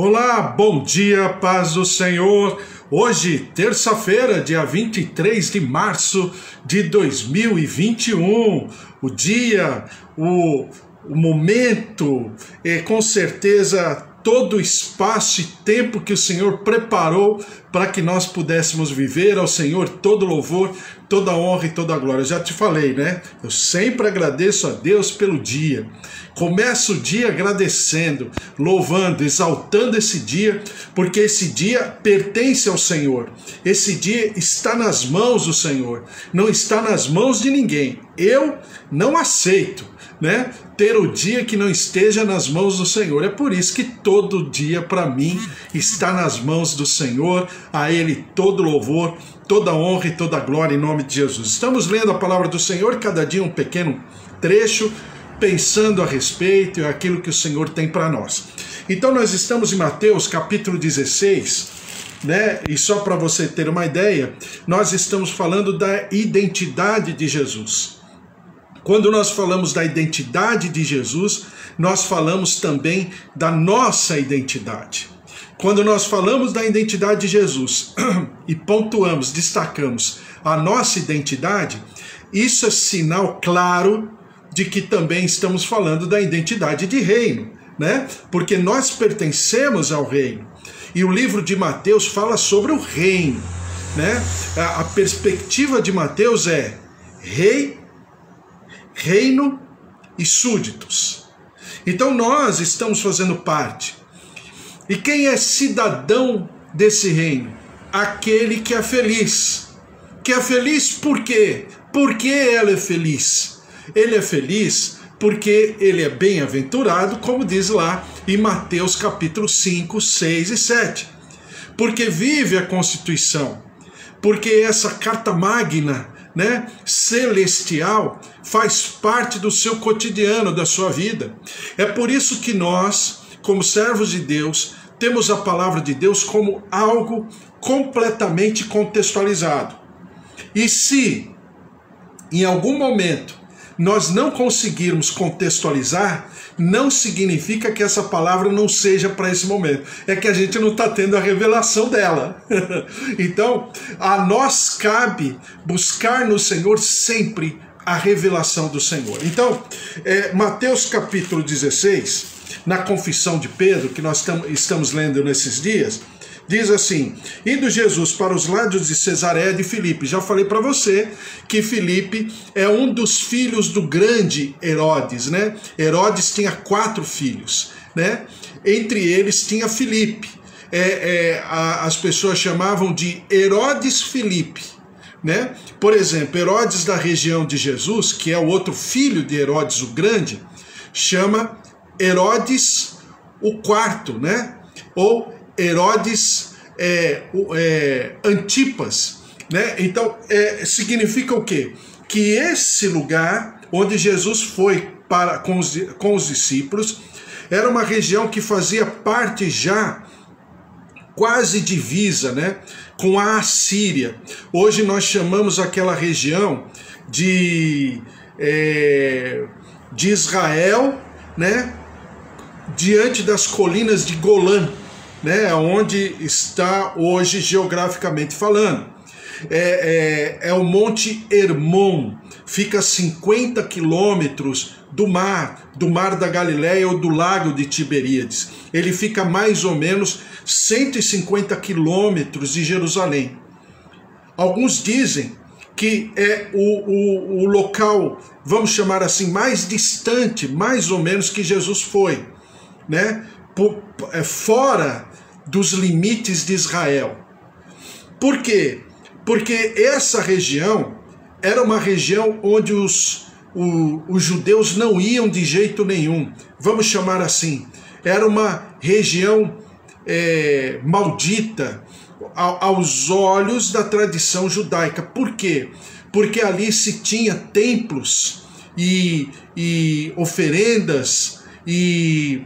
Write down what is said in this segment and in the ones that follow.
Olá, bom dia, paz do Senhor. Hoje, terça-feira, dia 23 de março de 2021. O dia, o momento, com certeza todo o espaço e tempo que o Senhor preparou para que nós pudéssemos viver. Ao Senhor todo louvor, toda honra e toda glória. Eu já te falei, né? Eu sempre agradeço a Deus pelo dia. Começo o dia agradecendo, louvando, exaltando esse dia, porque esse dia pertence ao Senhor. Esse dia está nas mãos do Senhor, não está nas mãos de ninguém. Eu não aceito, né, ter o dia que não esteja nas mãos do Senhor. É por isso que todo dia para mim está nas mãos do Senhor. A Ele todo louvor, toda honra e toda glória em nome de Jesus. Estamos lendo a palavra do Senhor, cada dia um pequeno trecho, pensando a respeito e aquilo que o Senhor tem para nós. Então nós estamos em Mateus capítulo 16, né? E só para você ter uma ideia, nós estamos falando da identidade de Jesus. Quando nós falamos da identidade de Jesus, nós falamos também da nossa identidade. Quando nós falamos da identidade de Jesus e pontuamos, destacamos a nossa identidade, isso é sinal claro de que também estamos falando da identidade de reino, né? Porque nós pertencemos ao reino. E o livro de Mateus fala sobre o reino, né? A perspectiva de Mateus é rei, reino e súditos. Então nós estamos fazendo parte. E quem é cidadão desse reino? Aquele que é feliz. Que é feliz por quê? Por que ela é feliz? Ele é feliz porque ele é bem-aventurado, como diz lá em Mateus capítulo 5, 6 e 7. Porque vive a Constituição, porque essa carta magna, né, celestial, faz parte do seu cotidiano, da sua vida. É por isso que nós, como servos de Deus, temos a palavra de Deus como algo completamente contextualizado. E se em algum momento nós não conseguirmos contextualizar, não significa que essa palavra não seja para esse momento. É que a gente não está tendo a revelação dela. Então, a nós cabe buscar no Senhor sempre a revelação do Senhor. Então, Mateus capítulo 16, na confissão de Pedro, que nós estamos lendo nesses dias, diz assim: indo Jesus para os lados de Cesareia de Filipe. Já falei para você que Filipe é um dos filhos do grande Herodes, né? Herodes tinha 4 filhos, né? Entre eles tinha Filipe. As pessoas chamavam de Herodes Filipe, né? Por exemplo, Herodes da região de Jesus, que é o outro filho de Herodes o Grande, chama Herodes o quarto, né? Ou Herodes Antipas, né? Então, significa o quê? Que esse lugar onde Jesus foi com os discípulos era uma região que fazia parte já quase divisa, né, com a Assíria. Hoje nós chamamos aquela região de Israel, né, diante das colinas de Golã, né, onde está hoje geograficamente falando. É o Monte Hermon, fica a 50 quilômetros do mar da Galileia ou do lago de Tiberíades. Ele fica mais ou menos 150 quilômetros de Jerusalém. Alguns dizem que é o local, vamos chamar assim, mais distante, mais ou menos, que Jesus foi, né? Fora dos limites de Israel. Por quê? Porque essa região era uma região onde os judeus não iam de jeito nenhum. Vamos chamar assim. Era uma região maldita aos olhos da tradição judaica. Por quê? Porque ali se tinha templos e oferendas e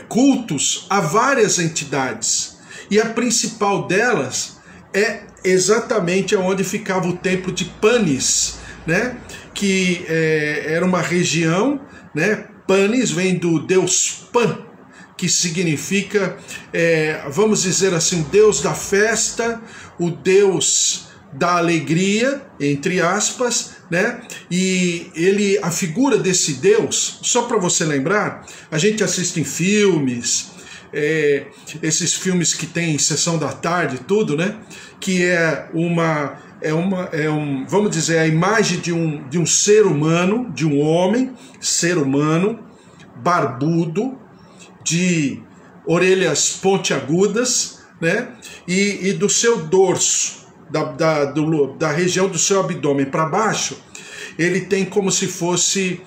cultos a várias entidades, e a principal delas é exatamente onde ficava o templo de Panis, né? Que era uma região, né? Panis vem do deus Pan, que significa, vamos dizer assim, o Deus da festa, o Deus da alegria, entre aspas, né? E a figura desse Deus, só para você lembrar, a gente assiste em filmes, esses filmes que tem sessão da tarde e tudo, né? Que vamos dizer, a imagem de um ser humano, de um homem, ser humano, barbudo, de orelhas pontiagudas, né? E do seu dorso, da região do seu abdômen para baixo, ele tem como se fosse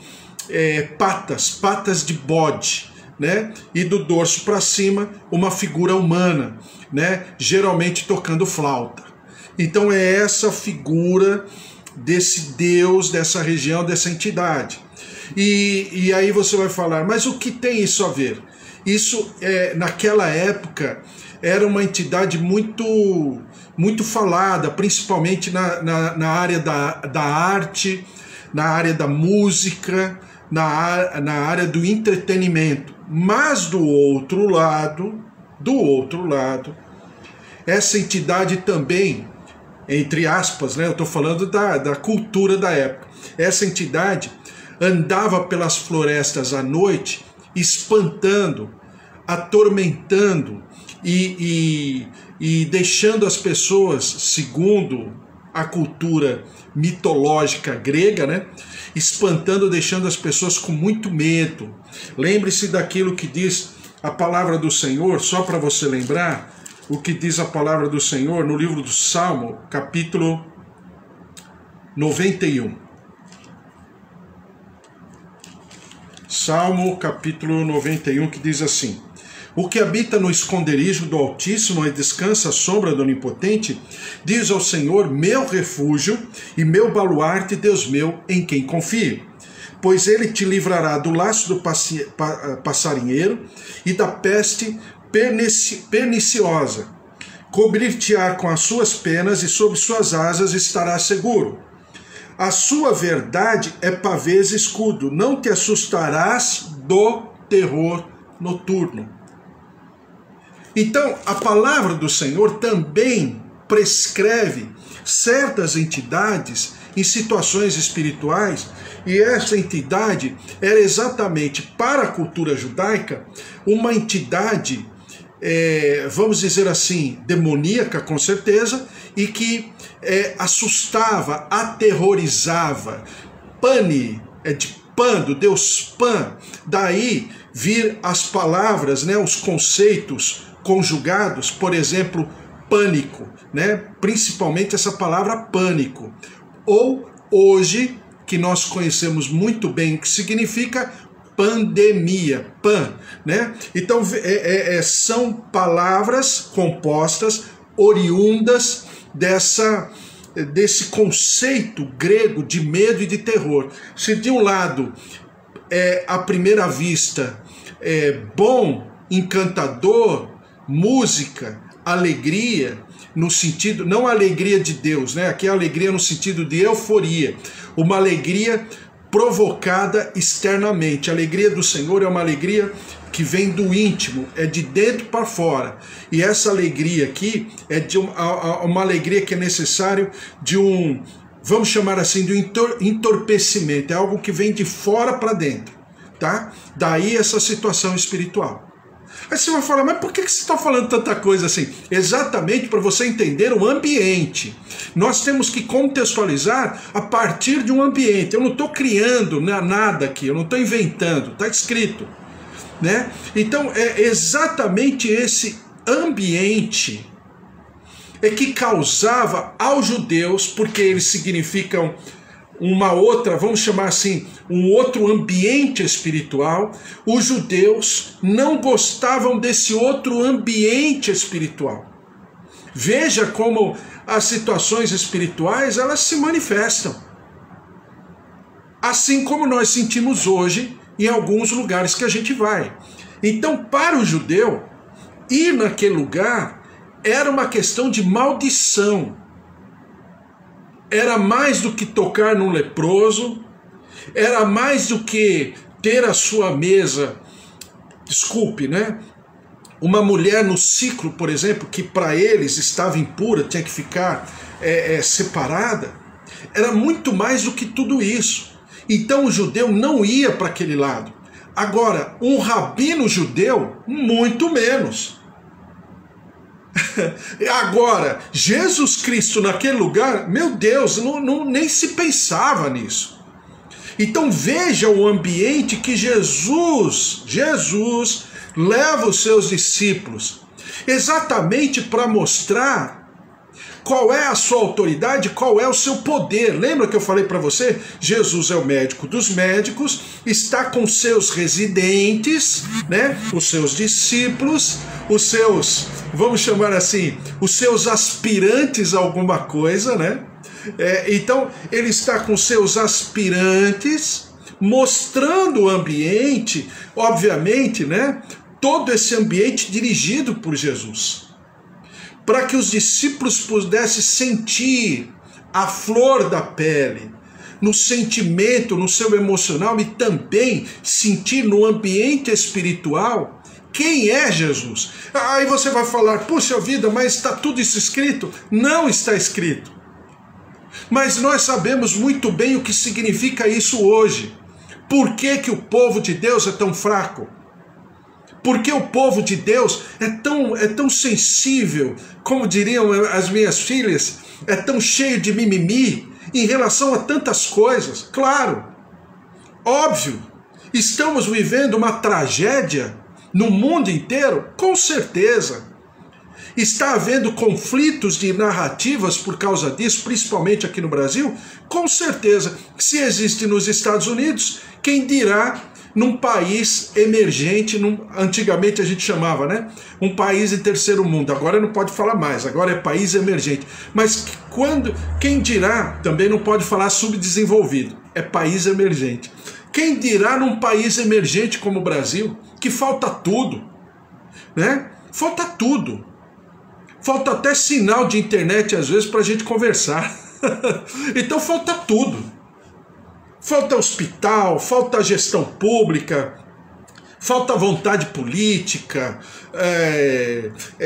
patas de bode, né? E do dorso para cima, uma figura humana, né? Geralmente tocando flauta. Então é essa figura desse Deus, dessa região, dessa entidade. E aí você vai falar, mas o que tem isso a ver? Isso, naquela época, era uma entidade muito falada, principalmente na área da arte, na área da música, na área do entretenimento. Mas do outro lado, essa entidade também, entre aspas, né, eu estou falando da cultura da época, essa entidade andava pelas florestas à noite, espantando, atormentando e deixando as pessoas, segundo a cultura mitológica grega, né, espantando, deixando as pessoas com muito medo. Lembre-se daquilo que diz a palavra do Senhor, só para você lembrar, o que diz a palavra do Senhor no livro do Salmo, capítulo 91. Salmo, capítulo 91, que diz assim: o que habita no esconderijo do Altíssimo e descansa à sombra do Onipotente, diz ao Senhor, meu refúgio e meu baluarte, Deus meu, em quem confio. Pois ele te livrará do laço do passarinheiro e da peste perniciosa. Cobrir-te-á com as suas penas e sob suas asas estarás seguro. A sua verdade é pavês e escudo, não te assustarás do terror noturno. Então, a palavra do Senhor também prescreve certas entidades em situações espirituais, e essa entidade era exatamente, para a cultura judaica, uma entidade, vamos dizer assim, demoníaca, com certeza, e que assustava, aterrorizava. Pane, de Pan, do Deus Pan, daí vir as palavras, né, os conceitos conjugados, por exemplo, pânico, né? Principalmente essa palavra pânico. Ou hoje, que nós conhecemos muito bem o que significa pandemia, pan, né? Então são palavras compostas, oriundas desse conceito grego de medo e de terror. Se de um lado à primeira vista bom, encantador, música, alegria, no sentido, não a alegria de Deus, né? Aqui é a alegria no sentido de euforia, uma alegria provocada externamente. A alegria do Senhor é uma alegria que vem do íntimo, é de dentro para fora. E essa alegria aqui é de uma alegria que é necessário de vamos chamar assim, de entorpecimento, é algo que vem de fora para dentro, tá? Daí essa situação espiritual. Aí você vai falar, mas por que você está falando tanta coisa assim? Exatamente para você entender o ambiente. Nós temos que contextualizar a partir de um ambiente. Eu não estou criando nada aqui, eu não estou inventando, está escrito, né? Então é exatamente esse ambiente que causava aos judeus, porque eles significam uma outra, vamos chamar assim, um outro ambiente espiritual. Os judeus não gostavam desse outro ambiente espiritual. Veja como as situações espirituais, elas se manifestam. Assim como nós sentimos hoje em alguns lugares que a gente vai. Então, para o judeu, ir naquele lugar era uma questão de maldição. Era mais do que tocar num leproso, era mais do que ter a sua mesa desculpe, né? Uma mulher no ciclo, por exemplo, que para eles estava impura, tinha que ficar separada, era muito mais do que tudo isso. Então o judeu não ia para aquele lado. Agora, um rabino judeu, muito menos. Agora, Jesus Cristo naquele lugar, meu Deus, nem se pensava nisso. Então veja o ambiente que Jesus leva os seus discípulos, exatamente para mostrar qual é a sua autoridade, qual é o seu poder. Lembra que eu falei para você? Jesus é o médico dos médicos, está com seus residentes, né? Os seus discípulos, os seus, vamos chamar assim, os seus aspirantes a alguma coisa, né? Então, ele está com seus aspirantes, mostrando o ambiente, obviamente, né? Todo esse ambiente dirigido por Jesus, para que os discípulos pudessem sentir a flor da pele, no sentimento, no seu emocional, e também sentir no ambiente espiritual quem é Jesus. Aí você vai falar, puxa vida, mas está tudo isso escrito? Não está escrito. Mas nós sabemos muito bem o que significa isso hoje. Por que que o povo de Deus é tão fraco? Porque o povo de Deus é tão sensível, como diriam as minhas filhas, é tão cheio de mimimi em relação a tantas coisas. Claro, óbvio, estamos vivendo uma tragédia no mundo inteiro, com certeza. Está havendo conflitos de narrativas por causa disso, principalmente aqui no Brasil? Com certeza. Se existe nos Estados Unidos, quem dirá num país emergente, antigamente a gente chamava, né? Um país em terceiro mundo. Agora não pode falar mais, agora é país emergente. Mas quem dirá, também não pode falar subdesenvolvido, é país emergente. Quem dirá num país emergente como o Brasil, que falta tudo, né? Falta tudo. Falta até sinal de internet às vezes para a gente conversar. Então falta tudo. Falta hospital, falta gestão pública, falta vontade política,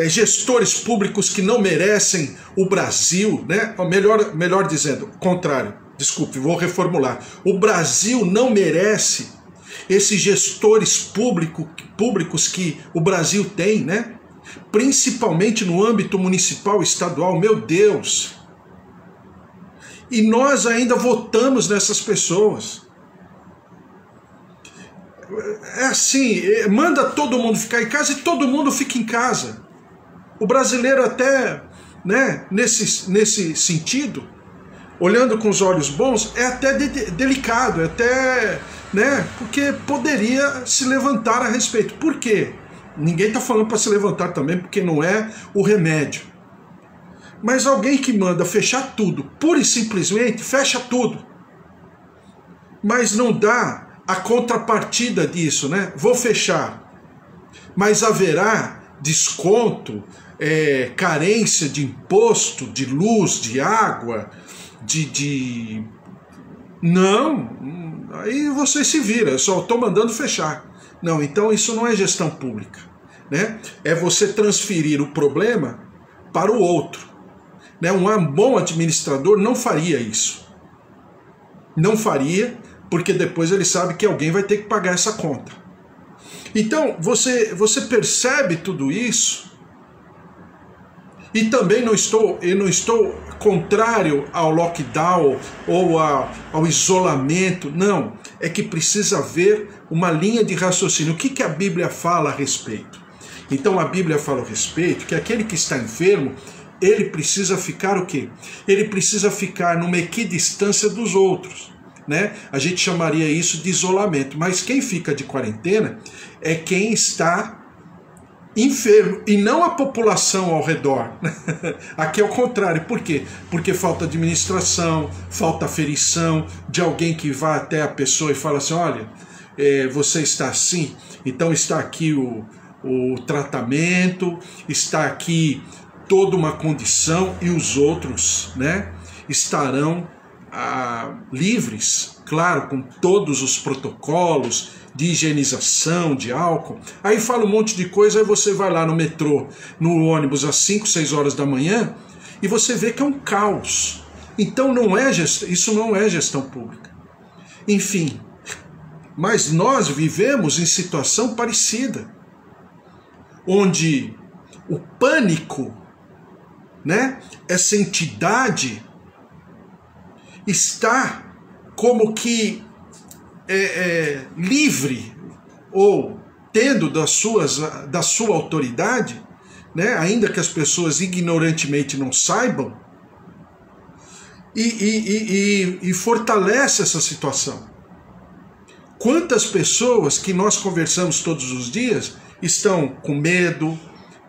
gestores públicos que não merecem o Brasil, né? Melhor dizendo, contrário, desculpe, vou reformular. O Brasil não merece esses gestores públicos que o Brasil tem, né? Principalmente no âmbito municipal, estadual, meu Deus. E nós ainda votamos nessas pessoas. É assim, manda todo mundo ficar em casa e todo mundo fica em casa. O brasileiro até, né, nesse sentido, olhando com os olhos bons, é até delicado, é até, né, porque poderia se levantar a respeito. Por quê? Ninguém está falando para se levantar também, porque não é o remédio. Mas alguém que manda fechar tudo, pura e simplesmente, fecha tudo. Mas não dá a contrapartida disso, né? Vou fechar. Mas haverá desconto, carência de imposto, de luz, de água, Não, aí você se vira, eu só estou mandando fechar. Não, então isso não é gestão pública, né? É você transferir o problema para o outro, né? Um bom administrador não faria isso. Não faria, porque depois ele sabe que alguém vai ter que pagar essa conta. Então, você percebe tudo isso? E também eu não estou contrário ao lockdown ou ao isolamento, não. É que precisa haver uma linha de raciocínio. O que a Bíblia fala a respeito? Então a Bíblia fala a respeito que aquele que está enfermo, ele precisa ficar o quê? Ele precisa ficar numa equidistância dos outros, né? A gente chamaria isso de isolamento, mas quem fica de quarentena é quem está enfermo, e não a população ao redor. Aqui é o contrário. Por quê? Porque falta administração, falta aferição de alguém que vá até a pessoa e fala assim, olha, você está assim, então está aqui o tratamento, está aqui toda uma condição, e os outros, né, estarão livres, claro, com todos os protocolos de higienização, de álcool. Aí fala um monte de coisa, aí você vai lá no metrô, no ônibus às 5, 6 horas da manhã e você vê que é um caos. Então isso não é gestão pública. Enfim, mas nós vivemos em situação parecida, onde o pânico, né, essa entidade está como que livre, ou tendo da sua autoridade, né, ainda que as pessoas ignorantemente não saibam, e fortalece essa situação. Quantas pessoas que nós conversamos todos os dias estão com medo,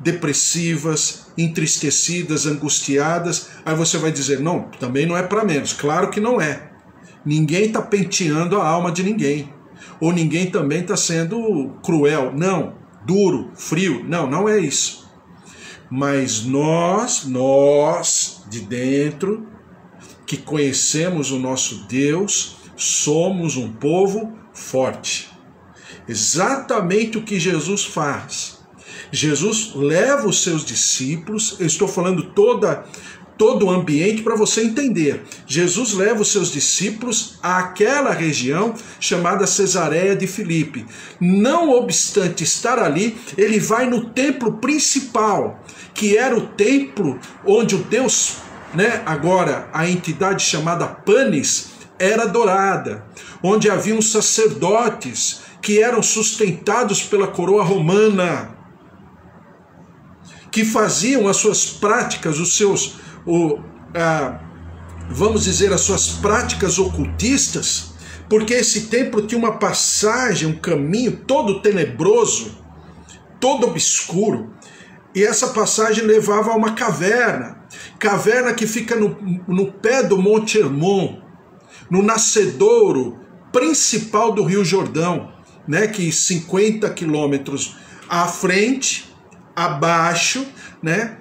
depressivas, entristecidas, angustiadas? Aí você vai dizer, não, também não é para menos. Claro que não é. Ninguém está penteando a alma de ninguém. Ou ninguém também está sendo cruel. Não, duro, frio. Não, não é isso. Mas nós de dentro, que conhecemos o nosso Deus, somos um povo forte. Exatamente o que Jesus faz. Jesus leva os seus discípulos, eu estou falando todo o ambiente para você entender. Jesus leva os seus discípulos àquela região chamada Cesareia de Filipe. Não obstante estar ali, ele vai no templo principal, que era o templo onde o Deus, né, agora a entidade chamada Panis, era adorada, onde haviam sacerdotes que eram sustentados pela coroa romana, que faziam as suas práticas, vamos dizer, as suas práticas ocultistas, porque esse templo tinha uma passagem, um caminho todo tenebroso, todo obscuro, e essa passagem levava a uma caverna que fica no pé do Monte Hermon, no nascedouro principal do Rio Jordão, né, que 50 quilômetros à frente, abaixo, né,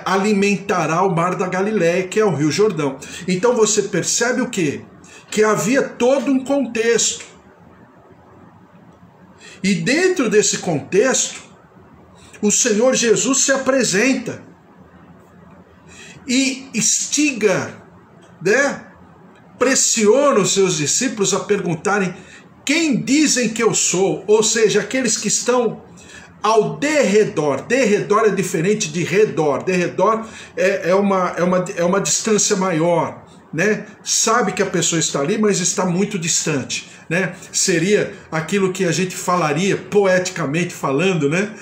alimentará o Mar da Galileia, que é o Rio Jordão. Então você percebe o quê? Que havia todo um contexto. E dentro desse contexto, o Senhor Jesus se apresenta e instiga, né, pressiona os seus discípulos a perguntarem quem dizem que eu sou, ou seja, aqueles que estão ao derredor. Derredor é diferente de redor. Derredor é uma distância maior, né? Sabe que a pessoa está ali, mas está muito distante, né? Seria aquilo que a gente falaria, poeticamente falando, né,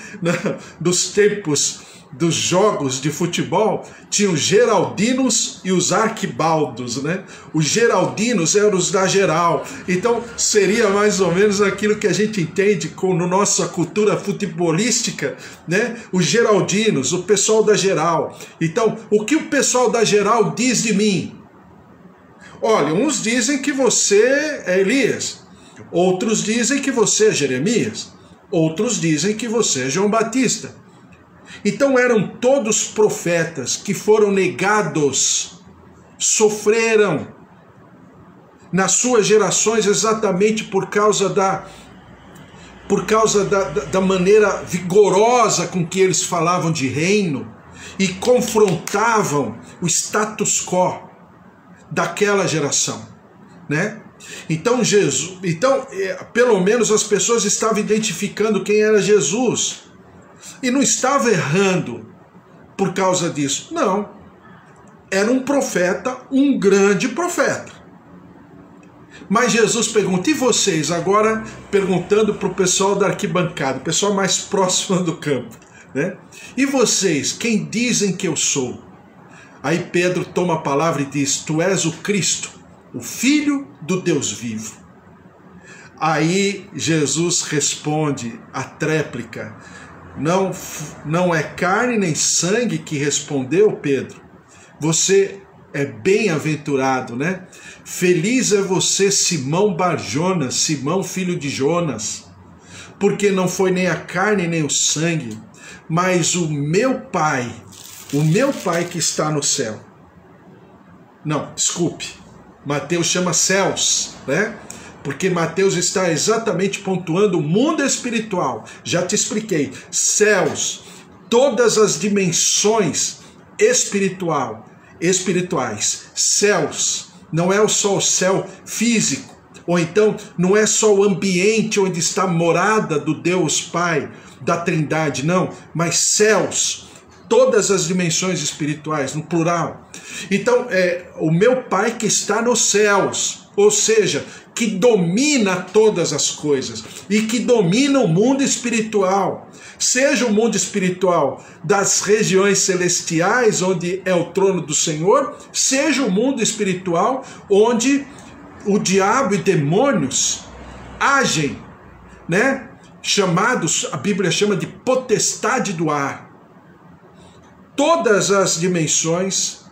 dos tempos dos jogos de futebol, tinha os geraldinos e os arquibaldos, né? Os geraldinos eram os da geral. Então seria mais ou menos aquilo que a gente entende na nossa cultura futebolística, né? Os geraldinos, o pessoal da geral. Então, o que o pessoal da geral diz de mim? Olha, uns dizem que você é Elias, outros dizem que você é Jeremias, outros dizem que você é João Batista. Então eram todos profetas que foram negados, sofreram nas suas gerações exatamente por causa da maneira vigorosa com que eles falavam de reino e confrontavam o status quo daquela geração, né? Então pelo menos as pessoas estavam identificando quem era Jesus. E não estava errando por causa disso. Não. Era um profeta, um grande profeta. Mas Jesus pergunta, e vocês? Agora perguntando para o pessoal da arquibancada, o pessoal mais próximo do campo, né? E vocês, quem dizem que eu sou? Aí Pedro toma a palavra e diz, tu és o Cristo, o Filho do Deus vivo. Aí Jesus responde a tréplica, não é carne nem sangue que respondeu, Pedro. Você é bem-aventurado, né? Feliz é você, Simão Bar-Jonas, Simão filho de Jonas, porque não foi nem a carne nem o sangue, mas o meu Pai que está no céu. Não, desculpe, Mateus chama céus, né? Porque Mateus está exatamente pontuando o mundo espiritual. Já te expliquei. Céus, todas as dimensões espirituais. Céus, não é só o céu físico, ou então não é só o ambiente onde está a morada do Deus Pai, da Trindade, não, mas céus, todas as dimensões espirituais, no plural. Então, o meu Pai que está nos céus, ou seja, que domina todas as coisas e que domina o mundo espiritual, seja o mundo espiritual das regiões celestiais, onde é o trono do Senhor, seja o mundo espiritual onde o diabo e demônios agem, né? Chamados, a Bíblia chama de potestade do ar. Todas as dimensões,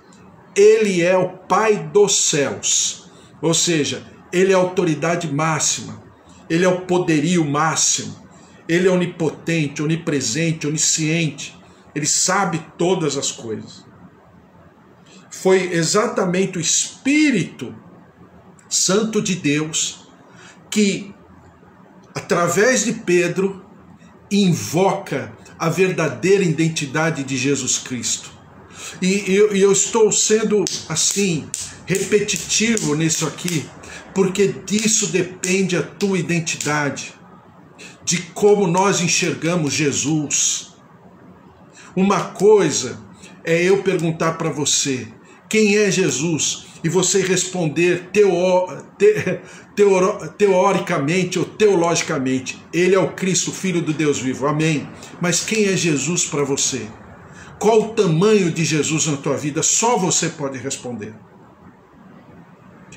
ele é o Pai dos céus, ou seja, ele é a autoridade máxima, ele é o poderio máximo, ele é onipotente, onipresente, onisciente, ele sabe todas as coisas. Foi exatamente o Espírito Santo de Deus que, através de Pedro, invoca a verdadeira identidade de Jesus Cristo. E eu estou sendo, assim, repetitivo nisso aqui, porque disso depende a tua identidade, de como nós enxergamos Jesus. Uma coisa é eu perguntar para você, quem é Jesus? E você responder teoricamente ou teologicamente, ele é o Cristo, Filho do Deus vivo, amém. Mas quem é Jesus para você? Qual o tamanho de Jesus na tua vida? Só você pode responder.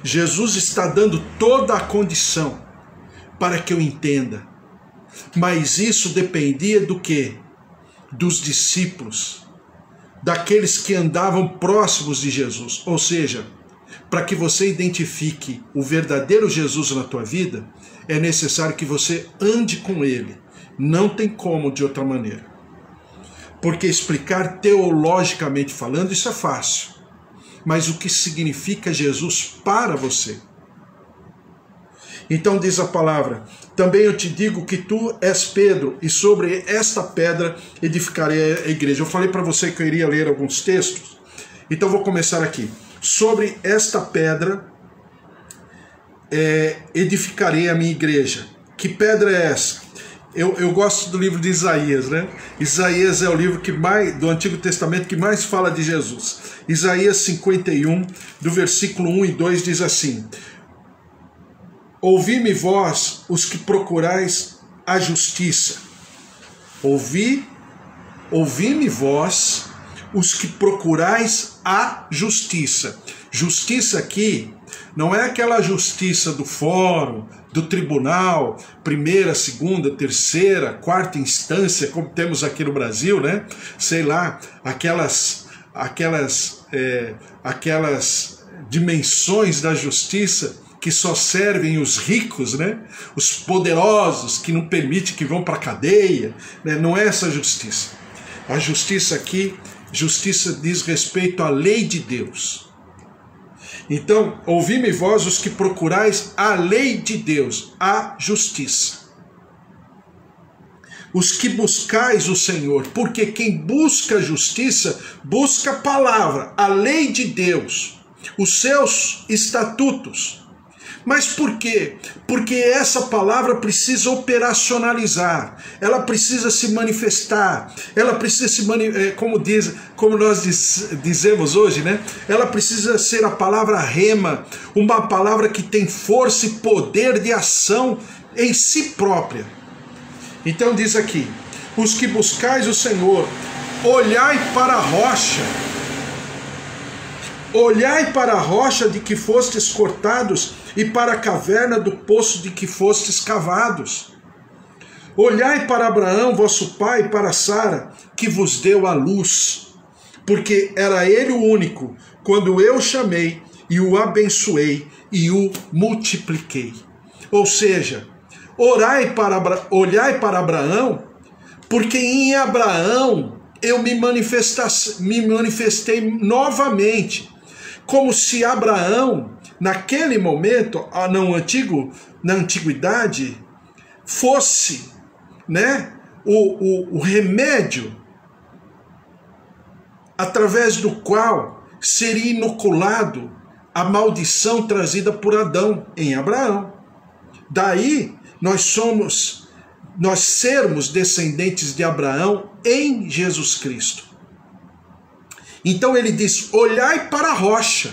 Jesus está dando toda a condição para que eu entenda. Mas isso dependia do quê? Dos discípulos, daqueles que andavam próximos de Jesus. Ou seja, para que você identifique o verdadeiro Jesus na tua vida, é necessário que você ande com ele. Não tem como de outra maneira. Porque explicar teologicamente falando, isso é fácil. Mas o que significa Jesus para você? Então diz a palavra, também eu te digo que tu és Pedro, e sobre esta pedra edificarei a igreja. Eu falei para você que eu iria ler alguns textos, então vou começar aqui. Sobre esta pedra edificarei a minha igreja. Que pedra é essa? Eu gosto do livro de Isaías, né? Isaías é o livro do Antigo Testamento que mais fala de Jesus. Isaías 51, do versículo 1 e 2 diz assim: ouvi-me vós, os que procurais a justiça. Ouvi-me vós, os que procurais a justiça. Justiça aqui não é aquela justiça do fórum, do tribunal, primeira, segunda, terceira, quarta instância, como temos aqui no Brasil, né? Sei lá, aquelas dimensões da justiça que só servem os ricos, né? Os poderosos, que não permitem que vão para a cadeia, né? Não é essa justiça. A justiça aqui, justiça diz respeito à lei de Deus. Então, ouvi-me vós os que procurais a lei de Deus, a justiça. Os que buscais o Senhor, porque quem busca a justiça, busca a palavra, a lei de Deus, os seus estatutos. Mas por quê? Porque essa palavra precisa operacionalizar, ela precisa se manifestar, ela precisa como nós dizemos hoje, né? Ela precisa ser a palavra rema, uma palavra que tem força e poder de ação em si própria. Então diz aqui, os que buscais o Senhor, olhai para a rocha. Olhai para a rocha de que fostes cortados e para a caverna do poço de que fostes cavados. Olhai para Abraão, vosso pai, e para Sara, que vos deu a luz, porque era ele o único, quando eu chamei e o abençoei e o multipliquei. Ou seja, olhai para Abraão, porque em Abraão eu me manifestei novamente, como se Abraão naquele momento, na antiguidade, fosse, né, o remédio através do qual seria inoculado a maldição trazida por Adão em Abraão. Daí nós sermos descendentes de Abraão em Jesus Cristo. Então ele diz: olhai para a rocha,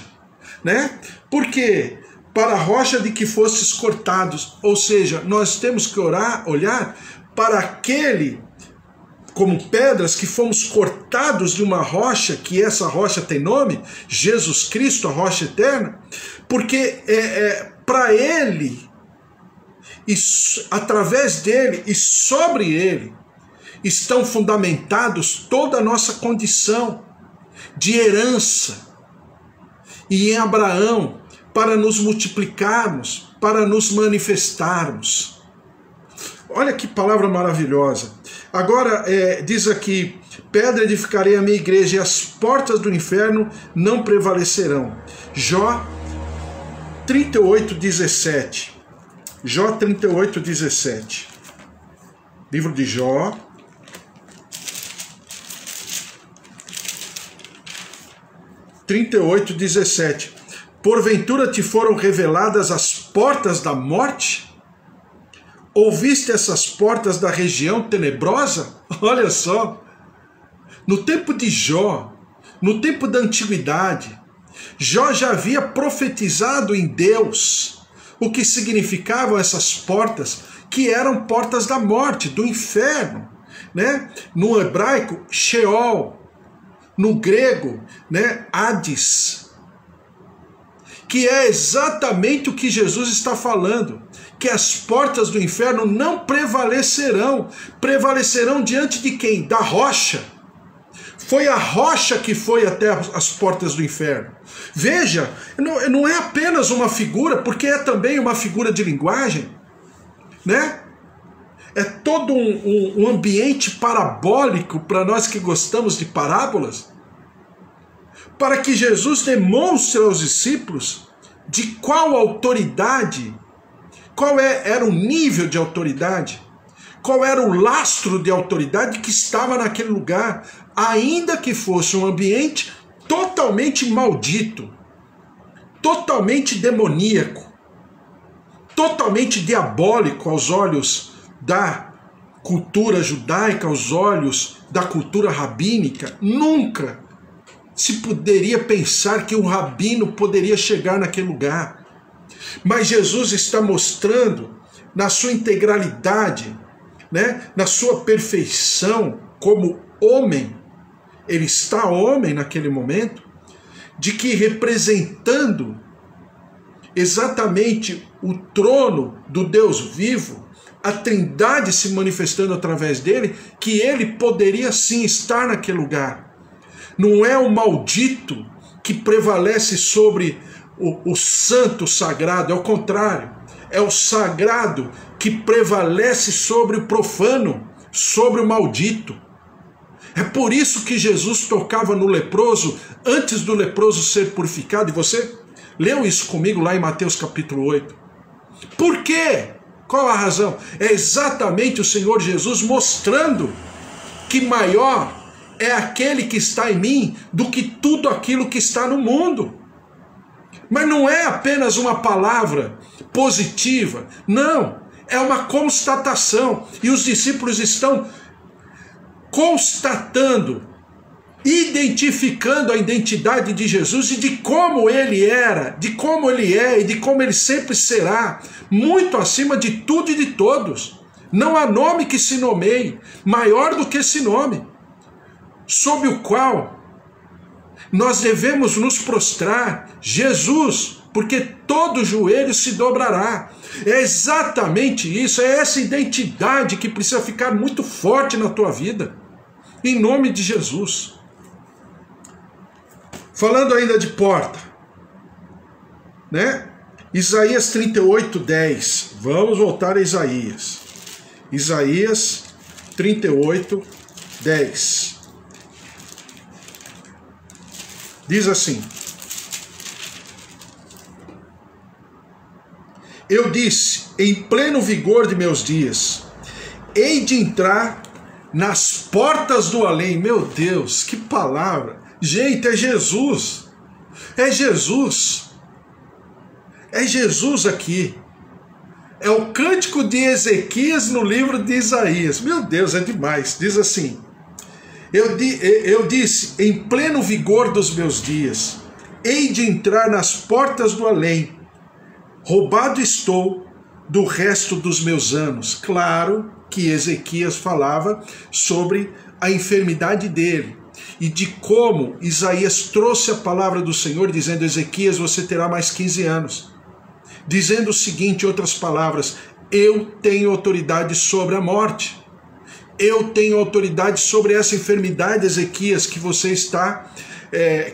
né? Porque para a rocha de que fostes cortados, ou seja, nós temos que olhar para aquele, como pedras que fomos cortados de uma rocha, que essa rocha tem nome, Jesus Cristo, a rocha eterna, porque para ele, e através dele e sobre ele, estão fundamentados toda a nossa condição de herança. E em Abraão, para nos multiplicarmos, para nos manifestarmos. Olha que palavra maravilhosa. Agora, diz aqui: pedra edificarei a minha igreja, e as portas do inferno não prevalecerão. Jó 38:17. Jó 38:17. Livro de Jó. Porventura te foram reveladas as portas da morte? Ouviste essas portas da região tenebrosa? Olha só, no tempo de Jó, no tempo da antiguidade, Jó já havia profetizado em Deus o que significavam essas portas, que eram portas da morte, do inferno, né? No hebraico, Sheol, no grego, né, Hades, que é exatamente o que Jesus está falando, que as portas do inferno não prevalecerão. Prevalecerão diante de quem? Da rocha. Foi a rocha que foi até as portas do inferno. Veja, não é apenas uma figura, porque é também uma figura de linguagem, né? É todo um ambiente parabólico para nós que gostamos de parábolas, para que Jesus demonstre aos discípulos de qual autoridade, era o nível de autoridade, qual era o lastro de autoridade que estava naquele lugar, ainda que fosse um ambiente totalmente maldito, totalmente demoníaco, totalmente diabólico aos olhos da cultura judaica, aos olhos da cultura rabínica. Nunca se poderia pensar que um rabino poderia chegar naquele lugar. Mas Jesus está mostrando na sua integralidade, né, na sua perfeição como homem, ele está homem naquele momento, de que representando exatamente o trono do Deus vivo, a Trindade se manifestando através dele, que ele poderia sim estar naquele lugar. Não é o maldito que prevalece sobre o santo sagrado, é o contrário. É o sagrado que prevalece sobre o profano, sobre o maldito. É por isso que Jesus tocava no leproso antes do leproso ser purificado. E você leu isso comigo lá em Mateus capítulo 8. Por quê? Qual a razão? É exatamente o Senhor Jesus mostrando que maior é aquele que está em mim do que tudo aquilo que está no mundo. Mas não é apenas uma palavra positiva, não, é uma constatação. E os discípulos estão constatando, identificando a identidade de Jesus e de como ele era, de como ele é e de como ele sempre será, muito acima de tudo e de todos. Não há nome que se nomeie maior do que esse nome, sob o qual nós devemos nos prostrar, Jesus, porque todo joelho se dobrará. É exatamente isso, é essa identidade que precisa ficar muito forte na tua vida, em nome de Jesus. Falando ainda de porta, né? Isaías 38:10. Vamos voltar a Isaías. Isaías 38:10. Diz assim: Eu disse, em pleno vigor de meus dias, hei de entrar nas portas do além. Meu Deus, que palavra! Gente, é Jesus. É Jesus. É Jesus aqui. É o cântico de Ezequias no livro de Isaías. Meu Deus, é demais. Diz assim: eu disse, em pleno vigor dos meus dias, hei de entrar nas portas do além. Roubado estou do resto dos meus anos. Claro que Ezequias falava sobre a enfermidade dele e de como Isaías trouxe a palavra do Senhor dizendo: Ezequias, você terá mais 15 anos. Dizendo o seguinte, em outras palavras: eu tenho autoridade sobre a morte. Eu tenho autoridade sobre essa enfermidade, Ezequias, que você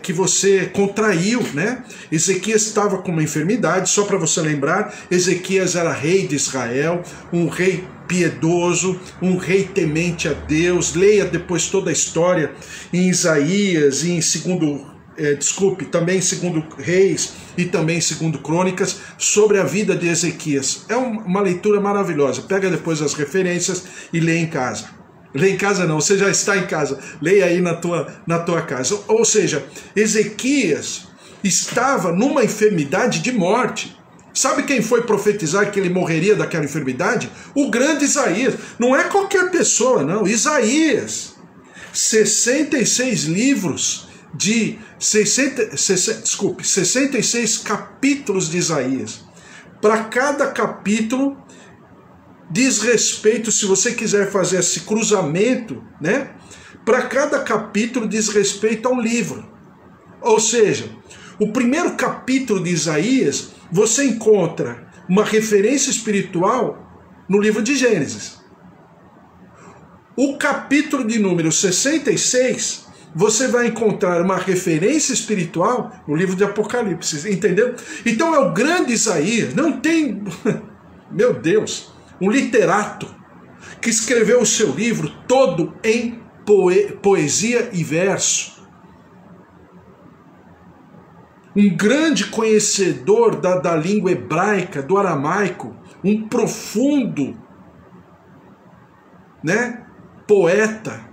que você contraiu, né? Ezequias estava com uma enfermidade, só para você lembrar, Ezequias era rei de Israel, um rei piedoso, um rei temente a Deus. Leia depois toda a história em Isaías e também em 2 Reis e também em 2 Crônicas, sobre a vida de Ezequias. É uma leitura maravilhosa. Pega depois as referências e lê em casa. Lê em casa não, você já está em casa. Leia aí na tua casa. Ou seja, Ezequias estava numa enfermidade de morte. Sabe quem foi profetizar que ele morreria daquela enfermidade? O grande Isaías. Não é qualquer pessoa, não. Isaías. 66 livros de 66 capítulos de Isaías. Para cada capítulo diz respeito, se você quiser fazer esse cruzamento, né? Para cada capítulo diz respeito a um livro. Ou seja, o primeiro capítulo de Isaías, você encontra uma referência espiritual no livro de Gênesis. O capítulo de número 66, você vai encontrar uma referência espiritual no livro de Apocalipse, entendeu? Então é o grande Isaías, não tem, meu Deus, um literato que escreveu o seu livro todo em poesia e verso. Um grande conhecedor da língua hebraica, do aramaico, um profundo, né, poeta,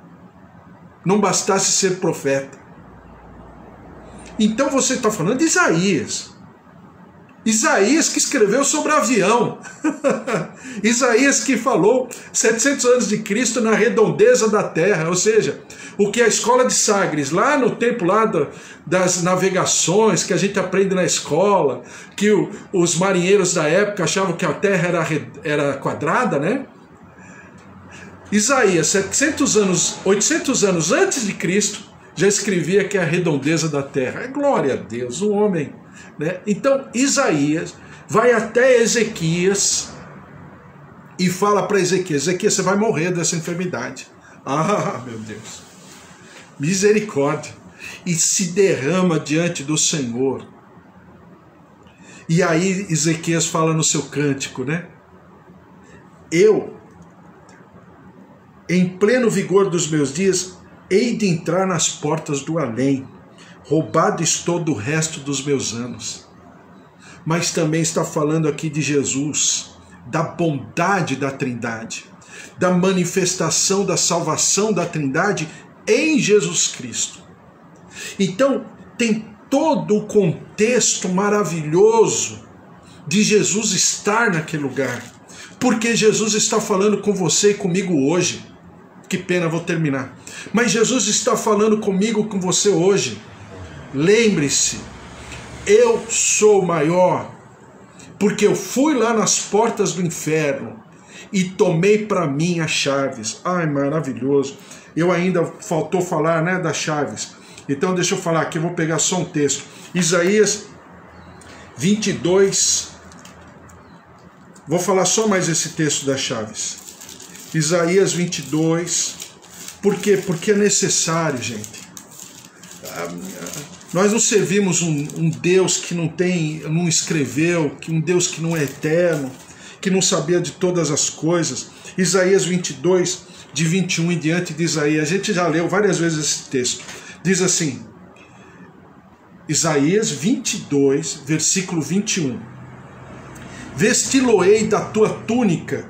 não bastasse ser profeta. Então você está falando de Isaías. Isaías que escreveu sobre avião. Isaías que falou 700 anos de Cristo na redondeza da terra. Ou seja, o que a escola de Sagres, lá no tempo lá das navegações, que a gente aprende na escola, que os marinheiros da época achavam que a terra era quadrada, né? Isaías, 800 anos antes de Cristo, já escrevia que é a redondeza da terra. É glória a Deus, um homem, né? Então Isaías vai até Ezequias e fala para Ezequias: Ezequias, você vai morrer dessa enfermidade. Ah, meu Deus, misericórdia. E se derrama diante do Senhor. E aí Ezequias fala no seu cântico, né? Em pleno vigor dos meus dias, hei de entrar nas portas do além. Roubado estou do resto dos meus anos. Mas também está falando aqui de Jesus, da bondade da Trindade, da manifestação da salvação da Trindade em Jesus Cristo. Então, tem todo o contexto maravilhoso de Jesus estar naquele lugar, porque Jesus está falando com você e comigo hoje. Que pena, vou terminar. Mas Jesus está falando comigo, com você hoje. Lembre-se, eu sou maior, porque eu fui lá nas portas do inferno e tomei para mim as chaves. Ai, maravilhoso. Eu ainda faltou falar, né, das chaves. Então deixa eu falar aqui, eu vou pegar só um texto. Isaías 22. Vou falar só mais esse texto das chaves. Isaías 22. Por quê? Porque é necessário, gente. Nós não servimos um Deus que não escreveu, um Deus que não é eterno, que não sabia de todas as coisas. Isaías 22, de 21 em diante de Isaías. A gente já leu várias vezes esse texto. Diz assim, Isaías 22, versículo 21. vesti-lo-ei da tua túnica,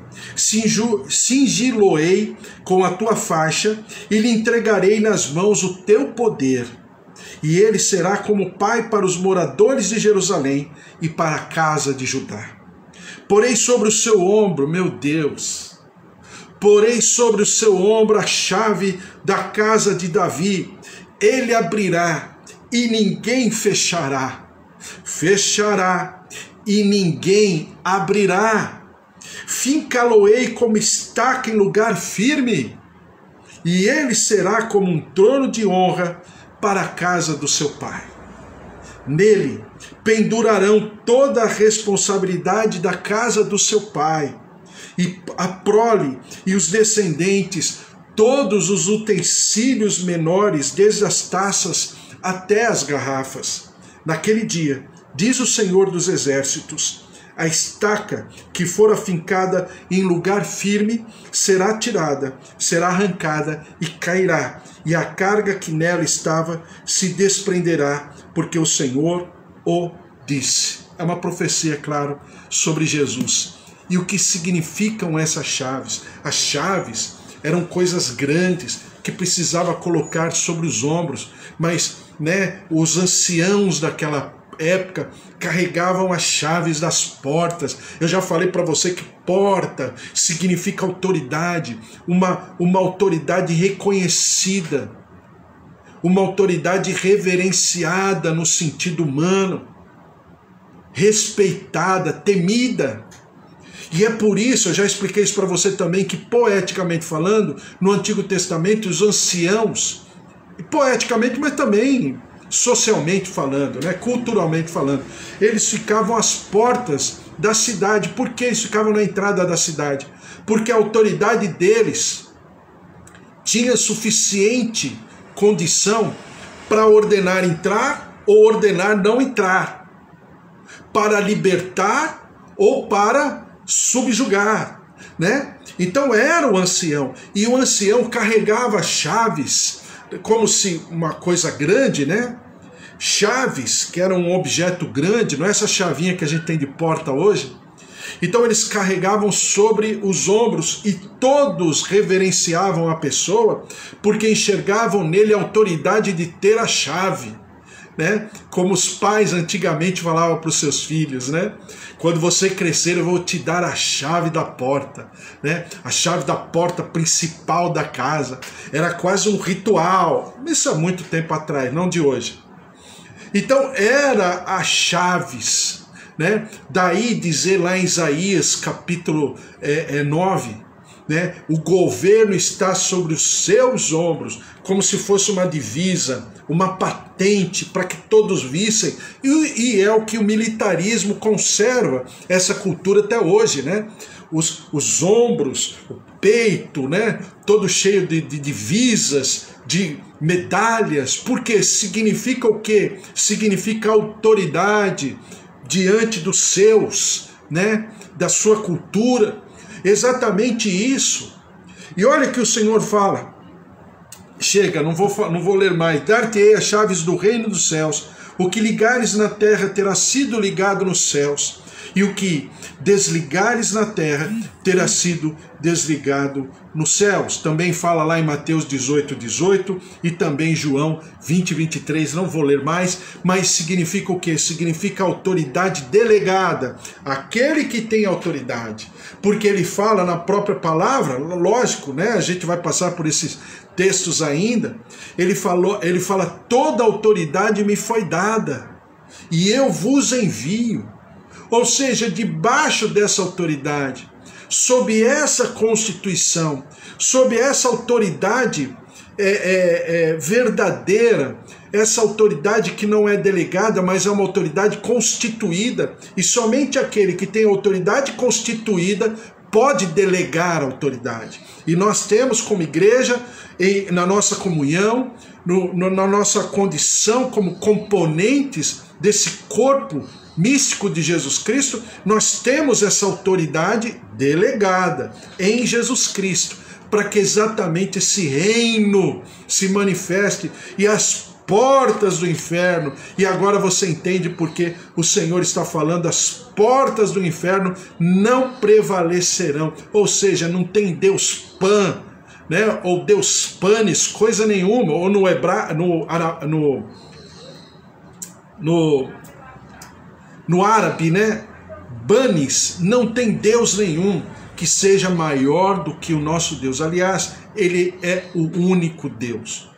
cingi-lo-ei com a tua faixa, e lhe entregarei nas mãos o teu poder. E ele será como pai para os moradores de Jerusalém e para a casa de Judá. Porei sobre o seu ombro, meu Deus, porei sobre o seu ombro a chave da casa de Davi. Ele abrirá e ninguém fechará. Fechará e ninguém abrirá. Fincá-lo-ei como estaca em lugar firme, e ele será como um trono de honra para a casa do seu pai. Nele pendurarão toda a responsabilidade da casa do seu pai, e a prole e os descendentes, todos os utensílios menores, desde as taças até as garrafas. Naquele dia, diz o Senhor dos Exércitos, a estaca que for afincada em lugar firme será tirada, será arrancada e cairá, e a carga que nela estava se desprenderá, porque o Senhor o disse. É uma profecia, claro, sobre Jesus. E o que significam essas chaves? As chaves eram coisas grandes que precisava colocar sobre os ombros, mas os anciãos daquela época carregavam as chaves das portas. Eu já falei para você que porta significa autoridade, uma autoridade reconhecida, uma autoridade reverenciada no sentido humano, respeitada, temida. E é por isso, eu já expliquei isso para você também, que poeticamente falando, no Antigo Testamento, os anciãos, e poeticamente, mas também socialmente falando, culturalmente falando, eles ficavam às portas da cidade. Por que eles ficavam na entrada da cidade? Porque a autoridade deles tinha suficiente condição para ordenar entrar ou ordenar não entrar, para libertar ou para subjugar, Então era o ancião, e o ancião carregava chaves, como se uma coisa grande, chaves, que era um objeto grande, não é essa chavinha que a gente tem de porta hoje. Então eles carregavam sobre os ombros, e todos reverenciavam a pessoa, porque enxergavam nele a autoridade de ter a chave, Como os pais antigamente falavam para os seus filhos, Quando você crescer, eu vou te dar a chave da porta, A chave da porta principal da casa. Era quase um ritual. Isso há muito tempo atrás, não de hoje. Então, era as chaves, Daí dizer lá em Isaías, capítulo 9, o governo está sobre os seus ombros, como se fosse uma divisa, uma patente para que todos vissem, e é o que o militarismo conserva, essa cultura até hoje, os ombros, o peito, todo cheio de divisas, de medalhas, porque significa o quê? Significa autoridade diante dos seus, da sua cultura, exatamente isso. E olha que o Senhor fala, chega, não vou ler mais, dar-te-ei as chaves do reino dos céus, o que ligares na terra terá sido ligado nos céus, e o que desligares na terra terá sido desligado nos céus. Também fala lá em Mateus 18:18 e também João 20:23, não vou ler mais, mas significa o quê? Significa autoridade delegada, aquele que tem autoridade, porque ele fala na própria palavra, lógico, a gente vai passar por esses textos ainda, ele fala, toda autoridade me foi dada, e eu vos envio. Ou seja, debaixo dessa autoridade, sob essa constituição, sob essa autoridade verdadeira, essa autoridade que não é delegada, mas é uma autoridade constituída, e somente aquele que tem autoridade constituída pode delegar autoridade. E nós temos como igreja, na nossa comunhão, na nossa condição como componentes desse corpo místico de Jesus Cristo, nós temos essa autoridade delegada em Jesus Cristo, para que exatamente esse reino se manifeste e as portas do inferno. E agora você entende porque o Senhor está falando, as portas do inferno não prevalecerão. Ou seja, não tem Deus Pan, né? Ou Deus Panis, coisa nenhuma. Ou no árabe, né? Banis, não tem Deus nenhum que seja maior do que o nosso Deus. Aliás, ele é o único Deus.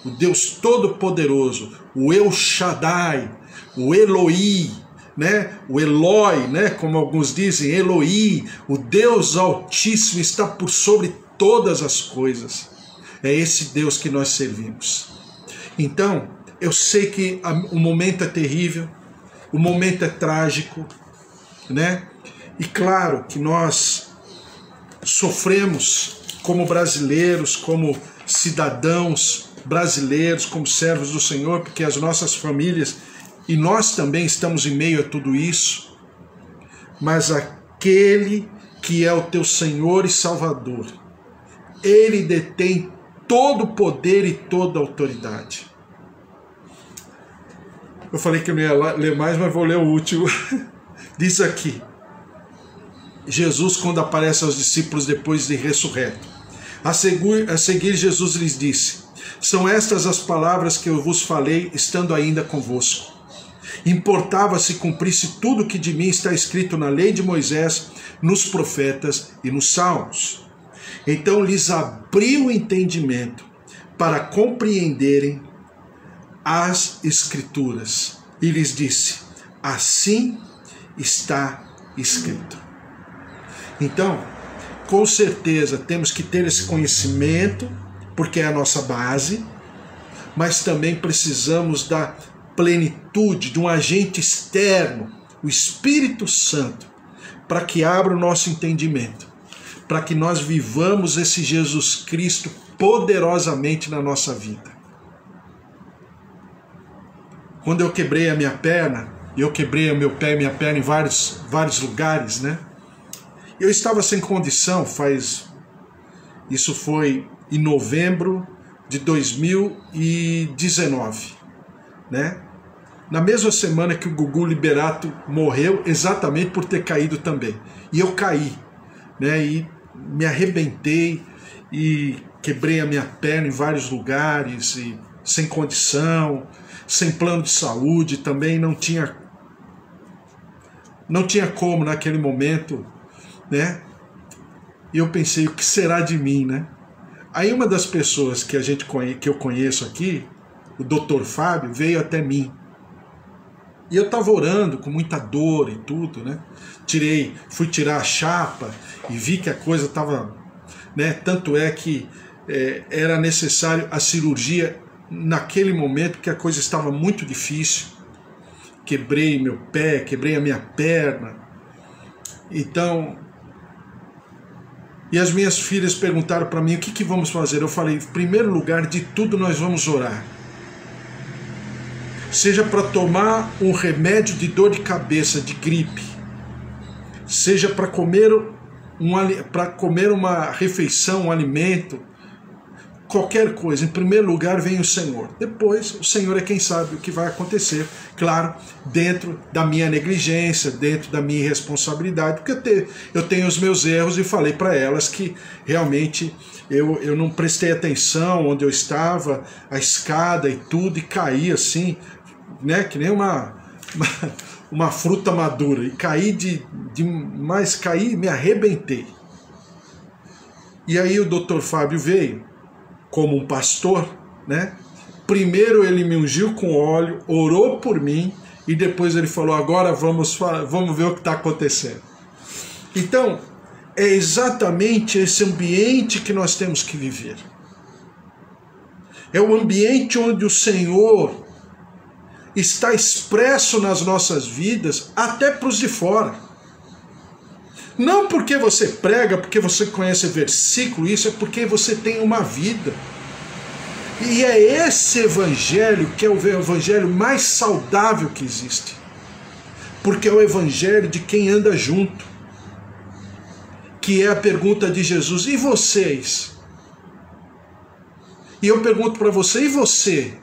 O Deus Todo-Poderoso, o El Shaddai, o Eloí, né? O Eloi, né? Como alguns dizem, Eloí, o Deus Altíssimo está por sobre todas as coisas. É esse Deus que nós servimos. Então, eu sei que o momento é terrível, o momento é trágico, né? E claro que nós sofremos como brasileiros, como cidadãos brasileiros, como servos do Senhor, porque as nossas famílias e nós também estamos em meio a tudo isso. Mas aquele que é o teu Senhor e Salvador, ele detém todo o poder e toda a autoridade. Eu falei que eu não ia ler mais, mas vou ler o último. Diz aqui, Jesus, quando aparece aos discípulos depois de ressurreto. A seguir, Jesus lhes disse: são estas as palavras que eu vos falei, estando ainda convosco. Importava se cumprisse tudo o que de mim está escrito na lei de Moisés, nos profetas e nos salmos. Então lhes abriu o entendimento para compreenderem as Escrituras. E lhes disse: assim está escrito. Então, com certeza, temos que ter esse conhecimento, porque é a nossa base, mas também precisamos da plenitude de um agente externo, o Espírito Santo, para que abra o nosso entendimento, para que nós vivamos esse Jesus Cristo poderosamente na nossa vida. Quando eu quebrei a minha perna, eu quebrei o meu pé e minha perna em vários lugares, né? Eu estava sem condição, isso foi em novembro de 2019, né? Na mesma semana que o Gugu Liberato morreu, exatamente por ter caído também. E eu caí, né? E me arrebentei e quebrei a minha perna em vários lugares, e sem condição, sem plano de saúde, também não tinha como naquele momento, né? E eu pensei, o que será de mim, né? Aí uma das pessoas que eu conheço aqui, o Dr. Fábio, veio até mim. E eu estava orando com muita dor e tudo, né? Fui tirar a chapa e vi que a coisa estava, né? Tanto é que era necessário a cirurgia naquele momento, porque a coisa estava muito difícil. Quebrei meu pé, quebrei a minha perna. Então, e as minhas filhas perguntaram para mim, o que vamos fazer? Eu falei, em primeiro lugar de tudo nós vamos orar. Seja para tomar um remédio de dor de cabeça, de gripe, seja para comer uma refeição, um alimento, qualquer coisa, em primeiro lugar vem o Senhor. Depois, o Senhor é quem sabe o que vai acontecer. Claro, dentro da minha negligência, dentro da minha irresponsabilidade, porque eu tenho os meus erros e falei para elas que realmente eu não prestei atenção onde eu estava, a escada e tudo, e caí assim, né, que nem uma fruta madura. E caí mas caí, me arrebentei. E aí o Dr. Fábio veio, como um pastor, né? Primeiro ele me ungiu com óleo, orou por mim e depois ele falou, agora vamos ver o que está acontecendo. Então, é exatamente esse ambiente que nós temos que viver. É o ambiente onde o Senhor está expresso nas nossas vidas, até para os de fora. Não porque você prega, porque você conhece versículo, isso é porque você tem uma vida. E é esse evangelho que é o evangelho mais saudável que existe. Porque é o evangelho de quem anda junto. Que é a pergunta de Jesus, e vocês? E eu pergunto para você, e você?